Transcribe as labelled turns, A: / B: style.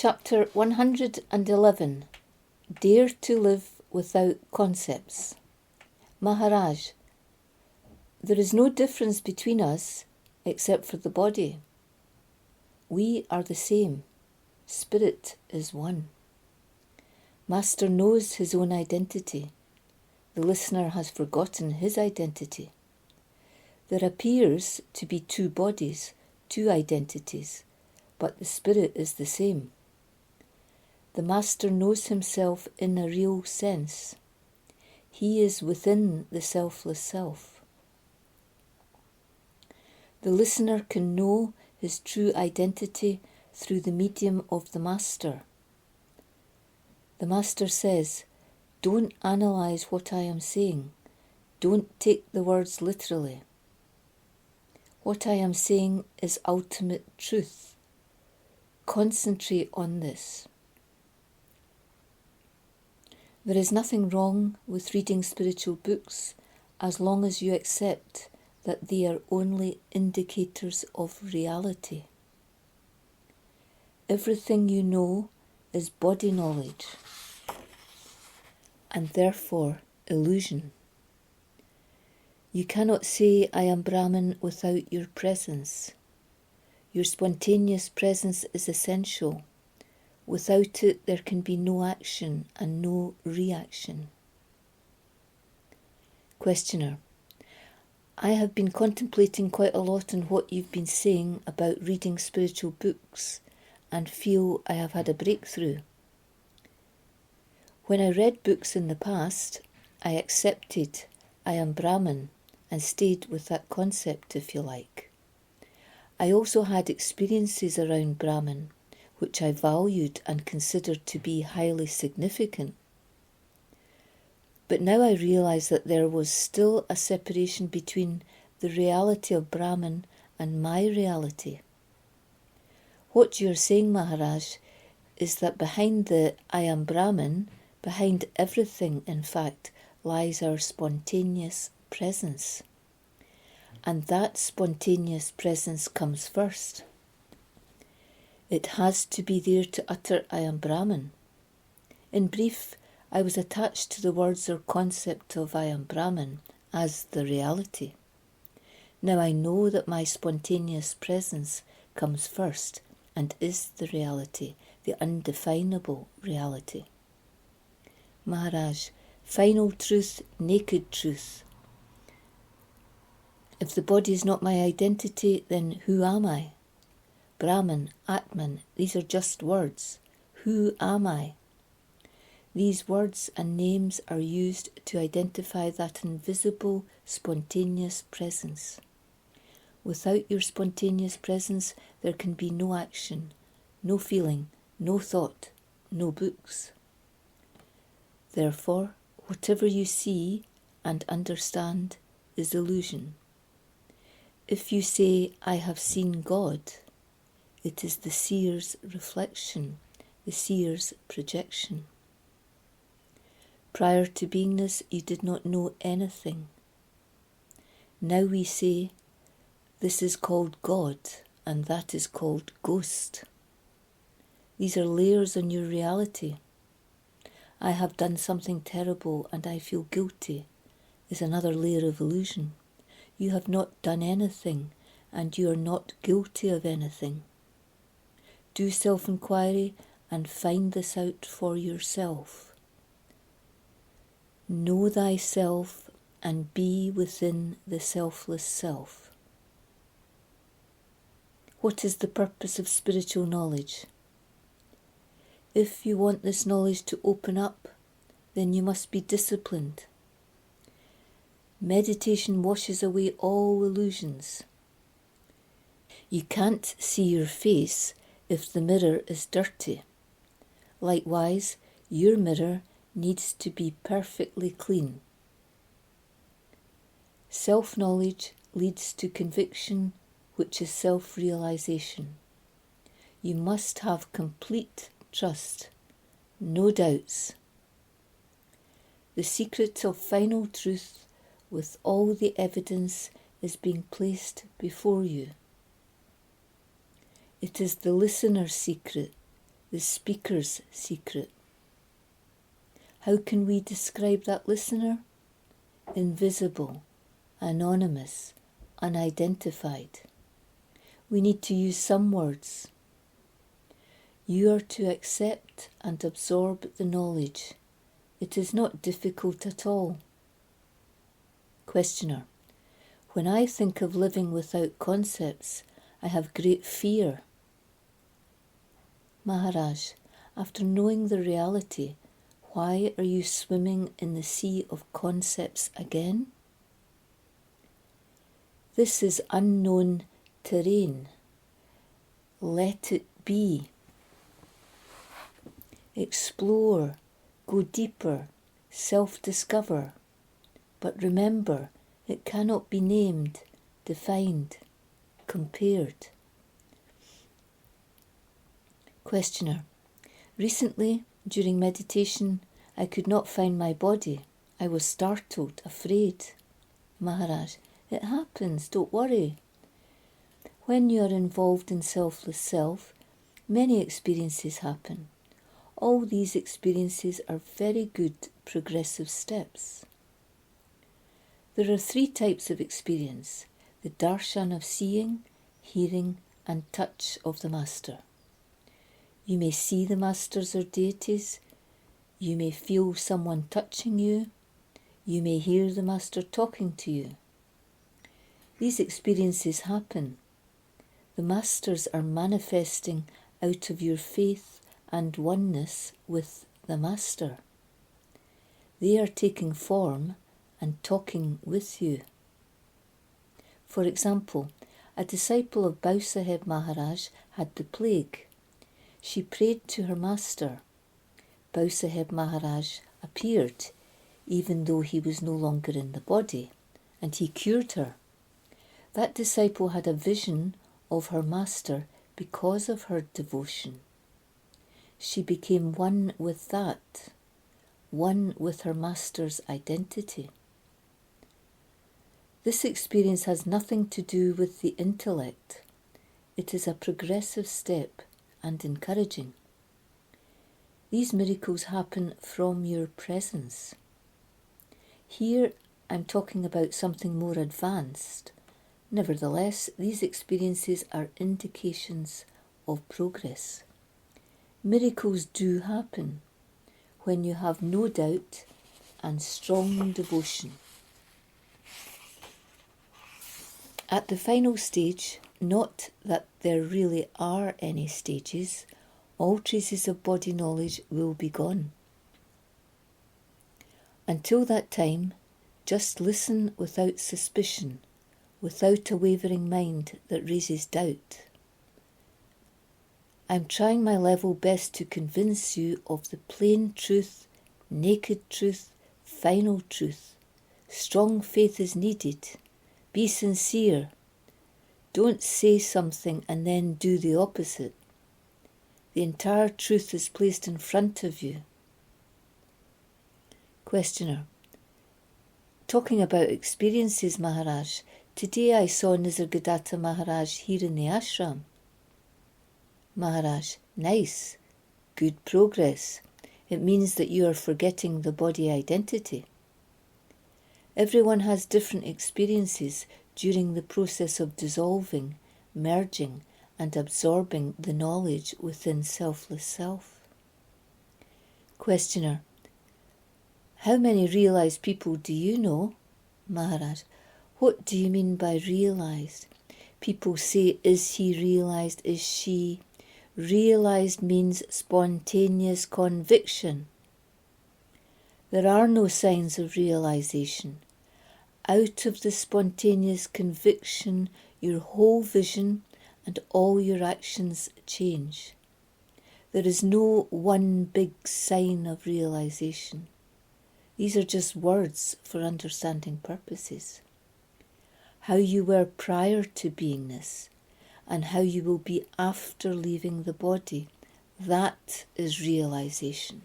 A: Chapter 111. Dare to live without concepts. Maharaj, there is no difference between us except for the body. We are the same. Spirit is one. Master knows his own identity. The listener has forgotten his identity. There appears to be two bodies, two identities, but the spirit is the same. The Master knows himself in a real sense. He is within the selfless self. The listener can know his true identity through the medium of the Master. The Master says, "Don't analyze what I am saying. Don't take the words literally. What I am saying is ultimate truth. Concentrate on this." There is nothing wrong with reading spiritual books as long as you accept that they are only indicators of reality. Everything you know is body knowledge and therefore illusion. You cannot say, "I am Brahman," without your presence. Your spontaneous presence is essential. Without it, there can be no action and no reaction. Questioner: I have been contemplating quite a lot on what you've been saying about reading spiritual books and feel I have had a breakthrough. When I read books in the past, I accepted I am Brahman and stayed with that concept, if you like. I also had experiences around Brahman, which I valued and considered to be highly significant. But now I realise that there was still a separation between the reality of Brahman and my reality. What you're saying, Maharaj, is that behind the I am Brahman, behind everything, in fact, lies our spontaneous presence. And that spontaneous presence comes first. It has to be there to utter I am Brahman. In brief, I was attached to the words or concept of I am Brahman as the reality. Now I know that my spontaneous presence comes first and is the reality, the undefinable reality. Maharaj, final truth, naked truth. If the body is not my identity, then who am I? Brahman, Atman, these are just words. Who am I? These words and names are used to identify that invisible, spontaneous presence. Without your spontaneous presence, there can be no action, no feeling, no thought, no books. Therefore, whatever you see and understand is illusion. If you say, "I have seen God," it is the seer's reflection, the seer's projection. Prior to beingness, you did not know anything. Now we say, this is called God, and that is called ghost. These are layers on your reality. I have done something terrible and I feel guilty is another layer of illusion. You have not done anything and you are not guilty of anything. Do self-inquiry and find this out for yourself. Know thyself and be within the selfless self. What is the purpose of spiritual knowledge? If you want this knowledge to open up, then you must be disciplined. Meditation washes away all illusions. You can't see your face if the mirror is dirty. Likewise, your mirror needs to be perfectly clean. Self-knowledge leads to conviction, which is self-realization. You must have complete trust, no doubts. The secret of final truth with all the evidence is being placed before you. It is the listener's secret, the speaker's secret. How can we describe that listener? Invisible, anonymous, unidentified. We need to use some words. You are to accept and absorb the knowledge. It is not difficult at all. Questioner: when I think of living without concepts, I have great fear. Maharaj: after knowing the reality, why are you swimming in the sea of concepts again? This is unknown terrain. Let it be. Explore, go deeper, self-discover. But remember, it cannot be named, defined, compared. Questioner: recently, during meditation, I could not find my body. I was startled, afraid. Maharaj: it happens, don't worry. When you are involved in selfless self, many experiences happen. All these experiences are very good progressive steps. There are 3 types of experience: the darshan of seeing, hearing and touch of the Master. You may see the Masters or deities, you may feel someone touching you, you may hear the Master talking to you. These experiences happen. The Masters are manifesting out of your faith and oneness with the Master. They are taking form and talking with you. For example, a disciple of Bausaheb Maharaj had the plague. She prayed to her Master. Bausaheb Maharaj appeared, even though he was no longer in the body, and he cured her. That disciple had a vision of her Master because of her devotion. She became one with that, one with her Master's identity. This experience has nothing to do with the intellect. It is a progressive step and encouraging. These miracles happen from your presence. Here I'm talking about something more advanced. Nevertheless, these experiences are indications of progress. Miracles do happen when you have no doubt and strong devotion. At the final stage, not that there really are any stages, all traces of body knowledge will be gone. Until that time, just listen without suspicion, without a wavering mind that raises doubt. I'm trying my level best to convince you of the plain truth, naked truth, final truth. Strong faith is needed. Be sincere. Don't say something and then do the opposite. The entire truth is placed in front of you. Questioner: talking about experiences, Maharaj, today I saw Nisargadatta Maharaj here in the ashram. Maharaj: nice, good progress. It means that you are forgetting the body identity. Everyone has different experiences during the process of dissolving, merging, and absorbing the knowledge within selfless self. Questioner: how many realized people do you know? Maharaj: what do you mean by realized? People say, is he realized, is she? Realized means spontaneous conviction. There are no signs of realization. Out of the spontaneous conviction, your whole vision and all your actions change. There is no one big sign of realization. These are just words for understanding purposes. How you were prior to beingness and how you will be after leaving the body, that is realization.